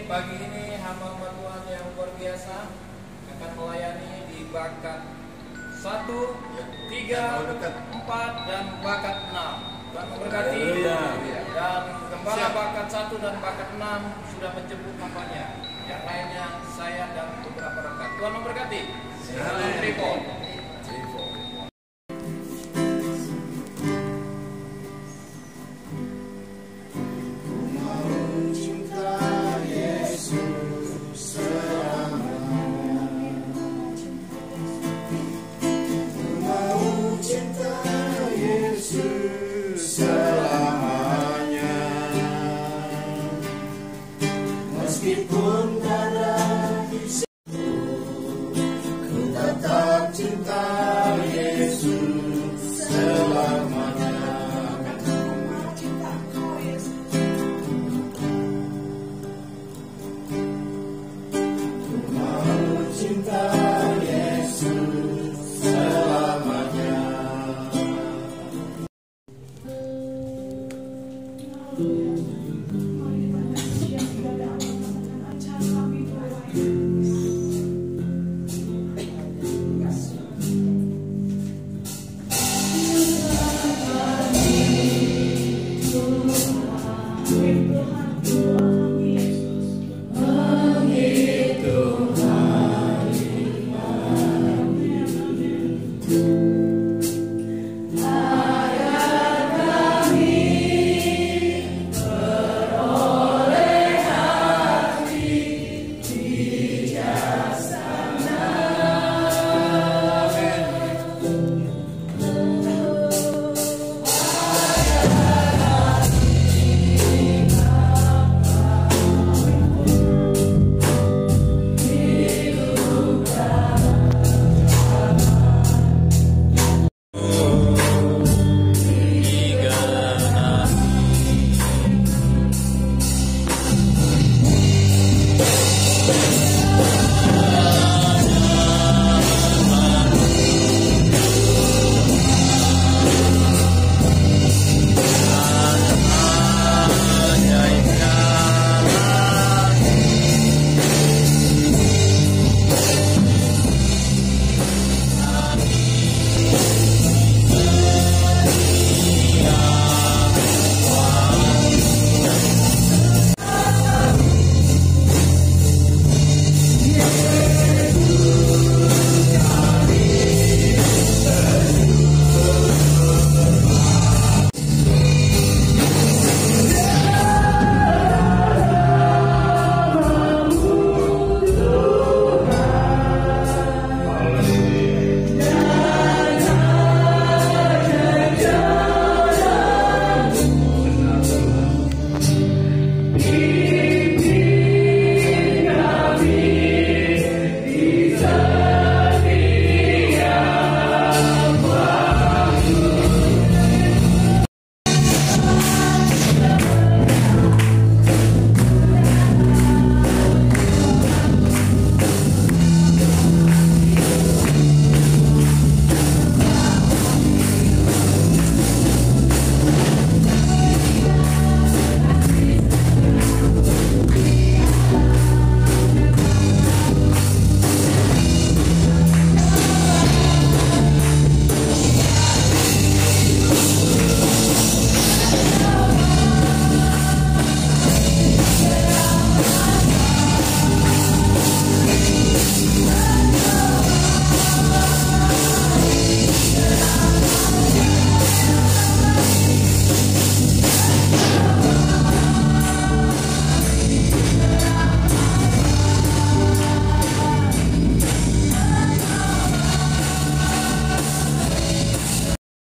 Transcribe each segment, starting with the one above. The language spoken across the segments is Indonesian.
pagi ini hamba Tuhan yang luar biasa akan melayani di bakat 1, 3, 4 dan bakat 6. Tuhan memberkati. Dan gembala bakat 1 dan bakat 6 sudah menjemput hambanya. Yang lainnya saya dan beberapa rekan. Tuhan memberkati. Salam Tripo.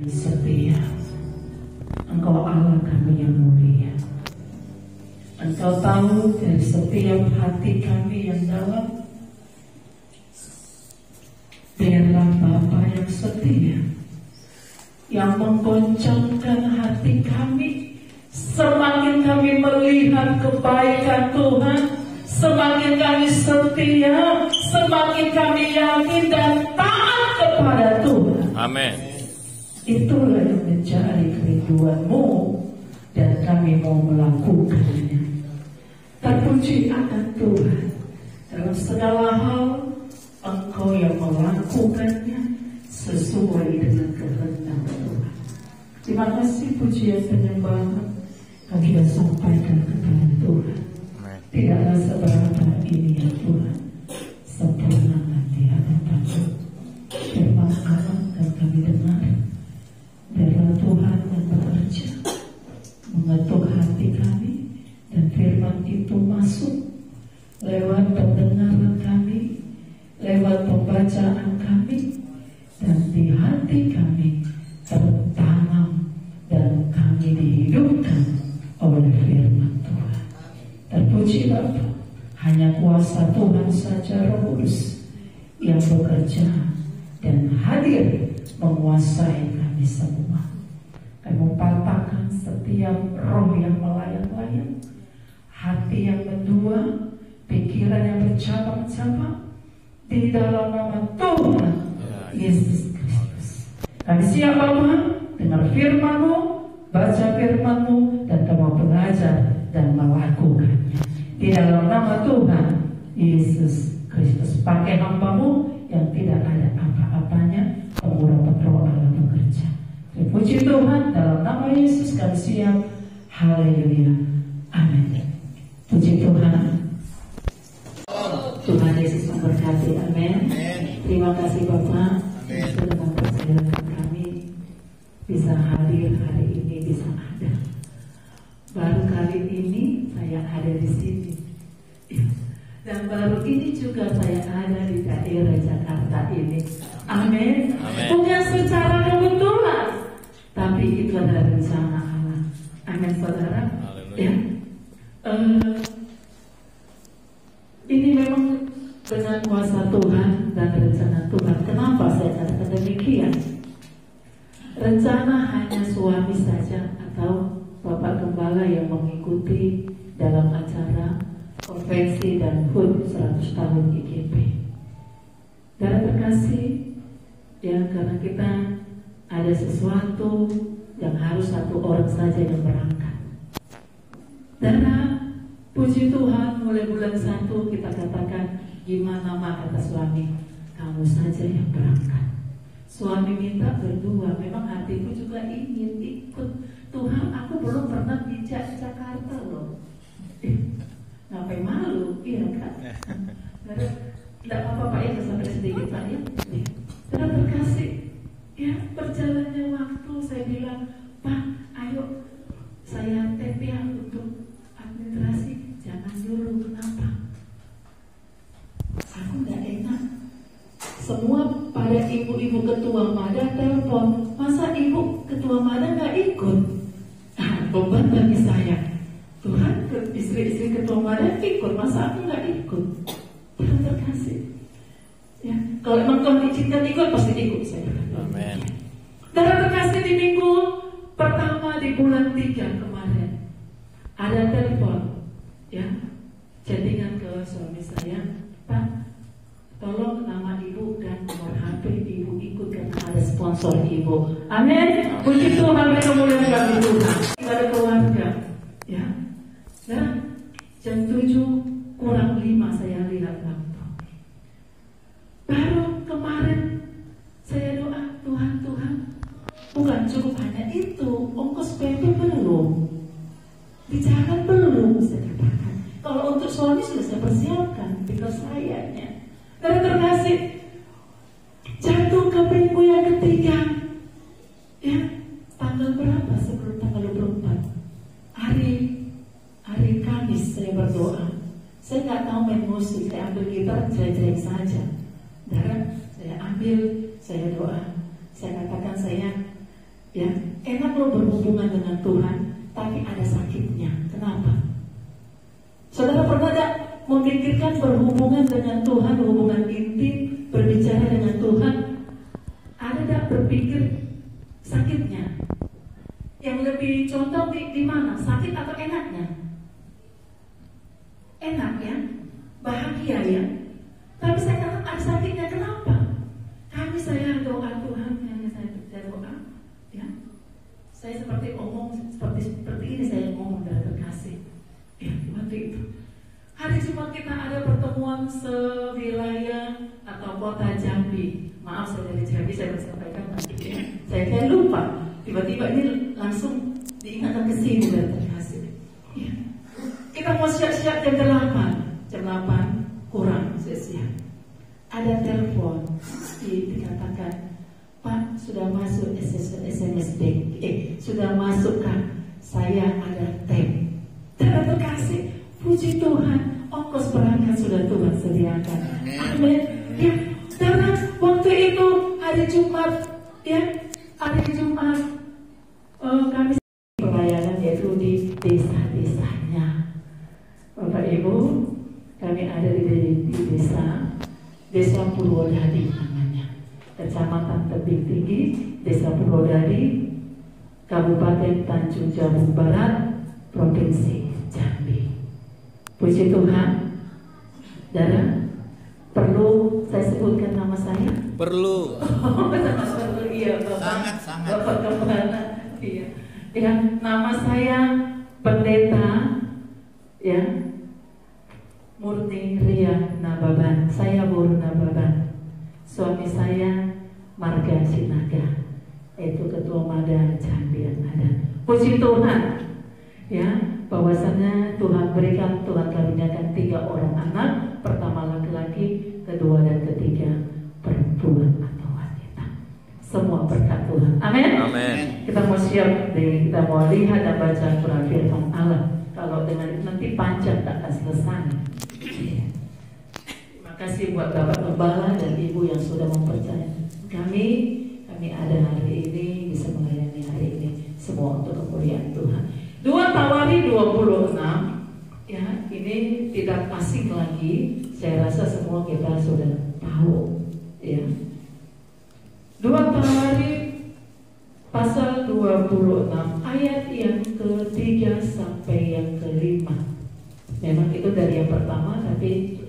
Setia, Engkau Allah kami yang mulia. Engkau tahu dari setiap hati kami yang dalam. Biarlah Bapa yang setia, yang menggoncangkan hati kami. Semakin kami melihat kebaikan Tuhan, semakin kami setia, semakin kami yakin dan taat kepada Tuhan. Amin. Itulah yang mencari kerinduan-Mu dan kami mau melakukannya. Tak terpuji akan Tuhan. Dalam segala hal Engkau yang melakukannya sesuai dengan kehendak Tuhan. Terima kasih pujian penyembahan yang kita sampaikan kepada Tuhan. Tidaklah seberapa ini ya Tuhan, sempurna di hadapan-Mu. Firman Allah dan kami dengar, biarlah Tuhan yang bekerja mengetuk hati kami, dan firman itu masuk lewat pendengaran kami, lewat pembacaan kami, dan di hati kami tertanam, dan kami dihidupkan oleh firman Tuhan. Terpuji Bapa, hanya kuasa Tuhan saja Roh Kudus yang bekerja dan hadir menguasai kami semua. Kami patahkan setiap roh yang melayang-layang, hati yang mendua, pikiran yang bercabang-cabang, di dalam nama Tuhan Yesus Kristus. Kami siap Bapa dengar firman-Mu, baca firman-Mu, dan kami belajar dan melakukannya. Di dalam nama Tuhan Yesus Kristus. Pakai hamba-Mu yang tidak ada apa-apanya, pengurapan roh Allah bekerja. Puji Tuhan, dalam nama Yesus kami siap. Haleluya. Amin. Puji Tuhan. Tuhan Yesus memberkati. Amin. Terima kasih Bapak sudah mempercayakan kami bisa hadir hari ini, bisa ada. Baru kali ini saya ada di sini. Dan baru ini juga saya ada di daerah Jakarta ini. Amin. Bukan secara kebetulan, tapi itu adalah rencana Allah. Amin saudara. Ya. Ini memang dengan kuasa Tuhan dan rencana Tuhan. Kenapa saya katakan demikian? Rencana hanya suami saja atau Bapak Gembala yang mengikuti dalam acara konvensi dan HUT 100 tahun IGP. Darah terkasih, ya, karena kita ada sesuatu yang harus satu orang saja yang berangkat. Darah, puji Tuhan, mulai bulan 1 kita katakan, gimana mak, kata suami, kamu saja yang berangkat. Suami minta berdua, memang hatiku juga ingin ikut. Tuhan, aku belum pernah di Jakarta loh. Ngapain malu, iya kan? Tidak apa-apa Pak ya, sampai sedikit Pak ya. Karena terkasih, ya berjalannya waktu saya bilang, Pak, ayo saya TP untuk administrasi, jangan dulu. Kenapa? Aku nggak enak. Semua pada ibu-ibu ketua MADA telepon, masa ibu ketua MADA nggak ikut? Beban bagi saya. Tuhan, istri-istri ketua MADA ikut, masa aku nggak ikut? Tuhan terkasih. Ya, kalau memang Tuhan izinkan ikut, pasti ikut saya. Amin. Dan terkasih di minggu pertama di bulan 3 kemarin, ada telepon, ya, chattingan ke suami saya, Pak, tolong nama ibu dan nomor HP ibu ikut karena ada sponsor ibu. Amin. Puji Tuhan, kemuliaan bagi Tuhan. Pada keluarga, ya. Nah, jam 7 kurang 5 saya lihat waktu. Baru kemarin saya doa, Tuhan, bukan cukup hanya itu, ongkos PP belum, di jalan belum, saya katakan. Kalau untuk suami sudah saya persiapkan, tinggal sayanya. Dan terkasih, jatuh ke minggu yang ketiga, ya, tanggal berapa sebelum tanggal 24? Hari Kamis saya berdoa. Saya nggak tahu main musik, saya ambil gitar, jelek-jelek saja. Dan saya ambil, saya doa, saya katakan saya, ya, enak loh berhubungan dengan Tuhan, tapi ada sakitnya. Kenapa? Saudara pernah tidak memikirkan berhubungan dengan Tuhan, hubungan intim, berbicara dengan Tuhan? Ada tidak berpikir sakitnya? Yang lebih contoh di mana? Sakit atau enaknya? Enak ya, bahagia ya. Tapi saya katakan ada sakitnya. Kenapa? Kami saya doa Tuhan, saya doa, ya. Saya seperti omong seperti ini saya ngomong dari terkasih. Ya, waktu itu hari Jumat kita ada pertemuan sewilayah atau kota Jambi. Maaf saya dari Jambi, saya sampaikan nanti. Saya kayak lupa. Tiba-tiba ini langsung diingatkan ke sini dan terhasil. Ya. Kita mau siap-siap jam 8. Jam 8 kurang siap-siap. Ada telepon dikatakan, Pak sudah masuk SMS sudah masuk Kak, saya ada tem. Tidak terkasih, puji Tuhan, ongkos berangkat sudah Tuhan sediakan. Amin. Ya, karena waktu itu hari Jumat, ya hari Jumat kami pelayanan yaitu di desa-desanya. Bapak Ibu, kami ada di desa Purwodadi namanya, Kecamatan Tebing Tinggi, Desa Purwodadi, Kabupaten Tanjung Jabung Barat, Provinsi Jambi. Puji Tuhan. Saudara, perlu saya sebutkan nama saya? Perlu. Perlu, iya Bapak. Sangat. Bapak Kepala. Iya. Ya, nama saya Pendeta ya Murni Ria Nababan. Saya Buru Nababan. Suami saya Marga Sinaga, itu Ketua Mada Jambi yang ada. Puji Tuhan, ya bahwasannya Tuhan berikan, Tuhan karuniakan 3 orang anak. Pertama laki-laki, kedua dan ketiga perempuan atau wanita. Semua berkat Tuhan. Amin. Amin. Kita mau siap, kita mau lihat dan baca Quran firman Allah. Kalau dengan itu nanti panjang tak akan selesai. Terima kasih buat Bapak Gembala dan Ibu yang sudah mempercayai kami ada hari ini, bisa melayani hari ini. Semua untuk kemuliaan Tuhan. 2 Tawari 26, ya ini tidak asing lagi. Saya rasa semua kita sudah tahu, ya. 2 Tawari pasal 26 ayat yang ke-3 sampai yang ke-5. Memang itu dari yang pertama, tapi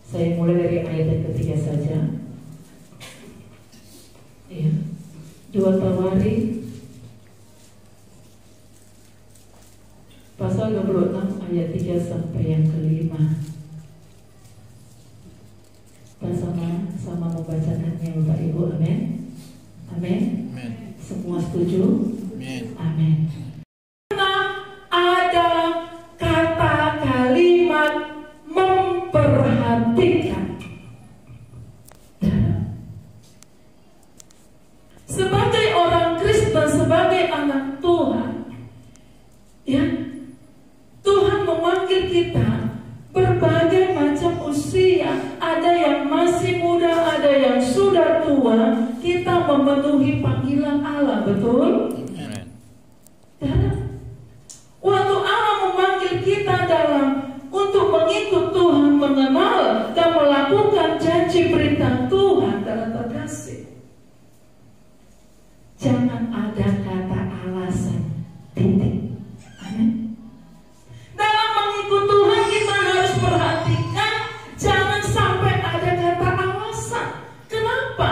saya mulai dari ayat yang ke-3 saja. Ya. 2 Tawari pasal 26 ayat 3 sampai yang ke-5. Kita sama membacakannya Bapak Ibu. Amin. Amin. Semua setuju? Amin. Ada kata kalimat memperhatikan. Sebagai orang Kristen, sebagai anak Tuhan, ya, Tuhan memanggil kita berbagai macam usia. Ada yang masih muda, ada yang sudah tua. Kita memenuhi panggilan Allah, betul? Dan waktu Allah memanggil kita untuk mengikut Tuhan, mengenal dan melakukan janji perintah Tuhan dalam terkasih. Jangan ada kata alasan, titik. Amin. Dalam mengikut Tuhan kita harus perhatikan, jangan sampai ada kata alasan. Kenapa?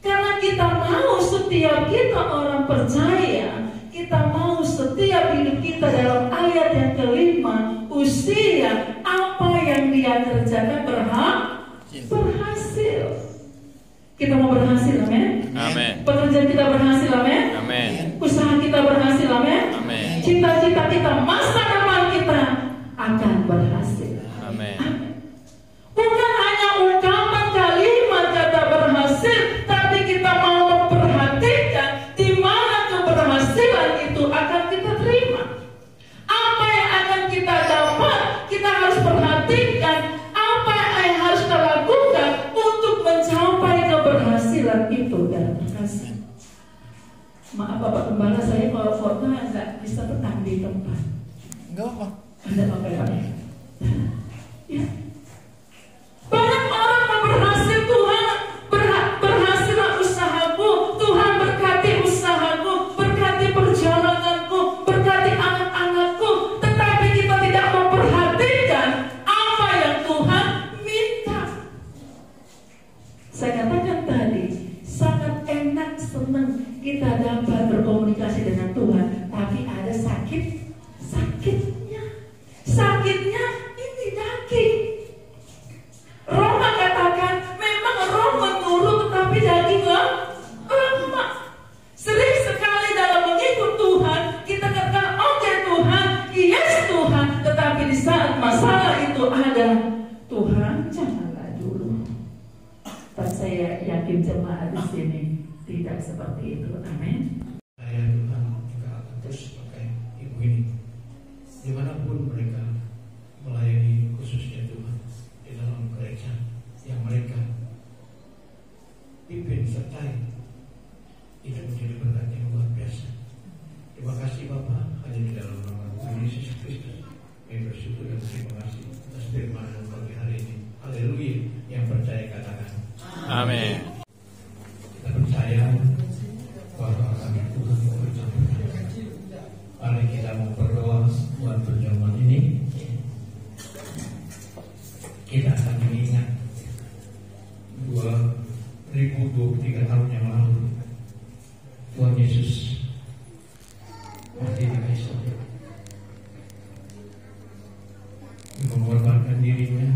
Karena kita mau setiap kita orang percaya, kita mau setiap hidup kita dalam ayat yang ke-5, usia apa yang dia kerjakan berhasil. Kita mau berhasil, amin. Amin. Pekerjaan kita berhasil, amin. Amin. Usaha kita berhasil, amin. Amin. Cita-cita kita, masa depan kita akan berhasil. Amin. Bukan hanya ungkapan kalimat kata berhasil, tapi kita mau memperhatikan di mana keberhasilan itu akan kita terima. Apa yang akan kita dapat, kita harus perhatikan apa yang harus kita lakukan untuk mencapai keberhasilan itu dalam kasih. Maaf Bapak Gembala, saya kalau foto nggak bisa tenang di tempat. Enggak apa. Ada apa-apa. Ya. Banyak orang mau berhasil, Tuhan berhasillah usahaku, Tuhan berkati usahaku, berkati perjalananku, berkati anak-anakku, tetapi kita tidak memperhatikan apa yang Tuhan minta. Saya katakan tadi, sangat enak, senang kita dapat berkomunikasi dengan Tuhan, tapi ada sakitnya. Sakit masalah itu ada, Tuhan janganlah dulu. Dan saya yakin jemaat di sini tidak seperti itu. Amin. Saya Tuhan juga akan terus pakai ibu ini dimanapun mereka melayani, khususnya Tuhan di dalam gereja yang mereka pimpin sertai. Itu menjadi berkat yang luar biasa. Terima kasih Bapak, hanya di dalam nama Tuhan Yesus Kristus kami bersyukur dan terima kasih atas firman pagi hari ini. Haleluya. Yang percaya katakan Amin. Kita percaya bahwa kami Tuhan mau bersama. Mari kita mau berdoa buat perjamuan ini. Kita akan mengingat 2023 tahun yang lalu Tuhan Yesus mati di kayu salib, mengorbankan dirinya.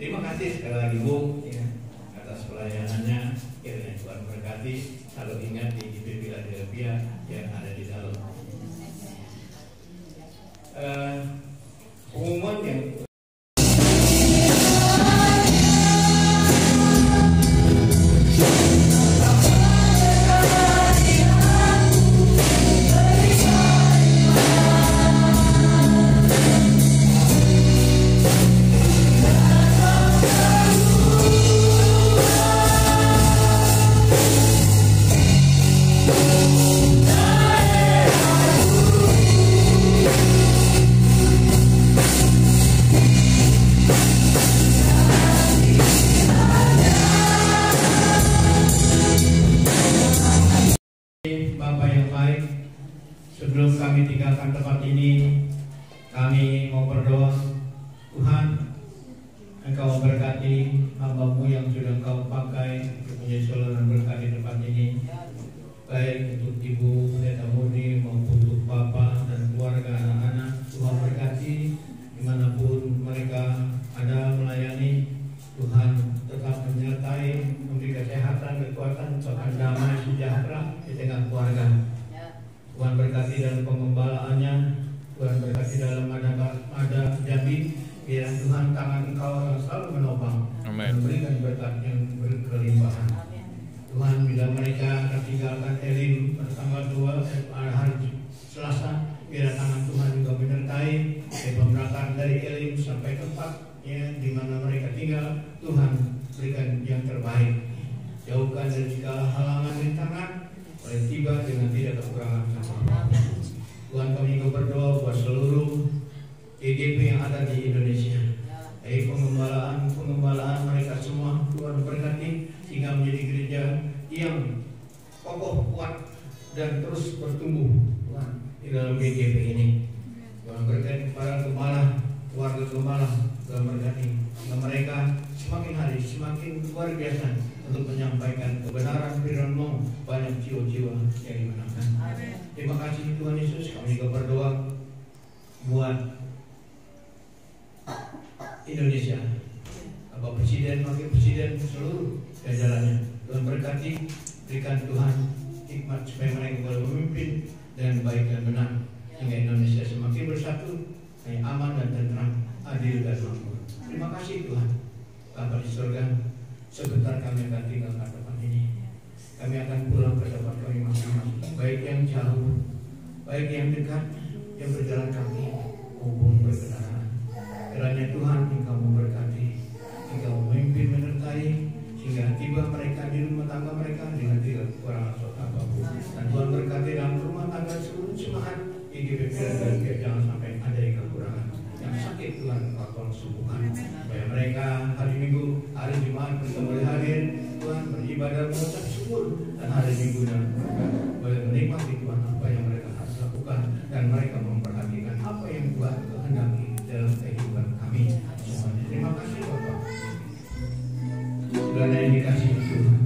Terima kasih sekali lagi Bu atas pelayanannya. Kiranya Tuhan berkati. Selalu ingat di GPB Philadelphia yang ada di dalam. Pengumuman yang Bapak yang baik, sebelum kami tinggalkan tempat ini, kami mau berdoa. Tuhan, Engkau berkati hamba-Mu yang sudah Engkau pakai untuk menjadi saluran berkat di tempat ini, baik untuk Ibu Pendeta Murni maupun untuk Bapak dan keluarga anak-anak. Tuhan berkati dimanapun mereka ada melayani. Tuhan tetap menyertai, memberi kesehatan, kekuatan, bahkan damai sejahtera di tengah keluarga. Tuhan berkati dalam pengembalaannya, Tuhan berkati dalam ada Jambi. Biar Tuhan tangan Engkau yang selalu menopang, memberikan berkat yang berkelimpahan. Tuhan, bila mereka akan tinggalkan Elim pada tanggal 2 hari Selasa, biar tangan Tuhan juga menyertai pemberangkatan dari Elim sampai tempat di mana mereka tinggal. Tuhan berikan yang terbaik, jauhkan dari segala halangan rintangan, oleh tiba dengan tidak kekurangan apa-apa. Tuhan, kami juga berdoa buat seluruh GGP yang ada di Indonesia, baik pengembalaan mereka semua. Tuhan berkati sehingga menjadi gereja yang kokoh, kuat dan terus bertumbuh Tuhan di dalam GGP ini. Tuhan berkati para gembala, keluarga gembala, Tuhan berkati mereka semakin hari semakin luar biasa untuk menyampaikan kebenaran firman-Mu. Banyak jiwa-jiwa yang dimenangkan. Terima kasih Tuhan Yesus. Kami juga berdoa buat Indonesia, Bapak Presiden, Wakil Presiden, seluruh jajarannya. Tuhan berkati, berikan Tuhan hikmat supaya mereka boleh memimpin dengan baik dan benar, hingga Indonesia semakin bersatu, aman dan tenteram, adil dan makmur. Terima kasih Tuhan. Bapa di surga, sebentar kami akan tinggalkan tempat ini. Kami akan pulang ke tempat kami masing-masing, baik yang jauh, baik yang dekat, yang berjalan kaki maupun berkendaraan. Kiranya Tuhan Engkau memberkati, Engkau memimpin menyertai, sehingga tiba mereka di rumah tangga mereka dengan tidak kekurangan apapun. Dan Tuhan berkati dalam rumah tangga seluruh jemaat IGBP dan jangan sampai ada yang kekurangan. Yang sakit Tuhan Engkau tolong sembuhkan, supaya mereka hari Minggu, hari Jumat mereka boleh hadir Tuhan beribadah mengucap syukur, dan hari Minggu dan boleh menikmati Tuhan apa yang mereka harus lakukan, dan mereka memperhatikan apa yang Tuhan kehendaki dalam kehidupan kami semuanya. Terima kasih Bapak. Segala yang dikasih Tuhan,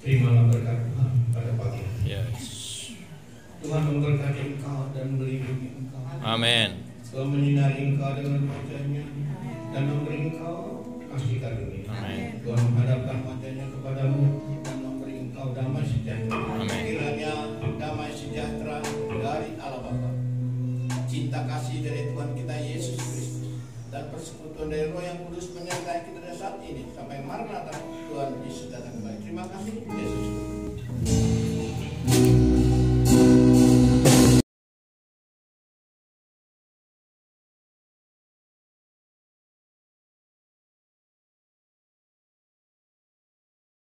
terimalah berkat Tuhan pada pagi hari. Yes. Tuhan memberkati engkau dan melindungi engkau. Amin. Tuhan menyinari engkau dengan wajah-Nya dan memberi engkau kasih karunia. Amin. Tuhan menghadapkan wajah-Nya kepadamu dan memberi engkau damai sejahtera. Amin. Kiranya damai sejahtera dari Allah Bapa, cinta kasih dari Tuhan kita Yesus Kristus, dan persekutuan dari Roh yang Kudus menyertai kita saat ini sampai Maranatha Tuhan Yesus datang kembali. Terima kasih Yesus.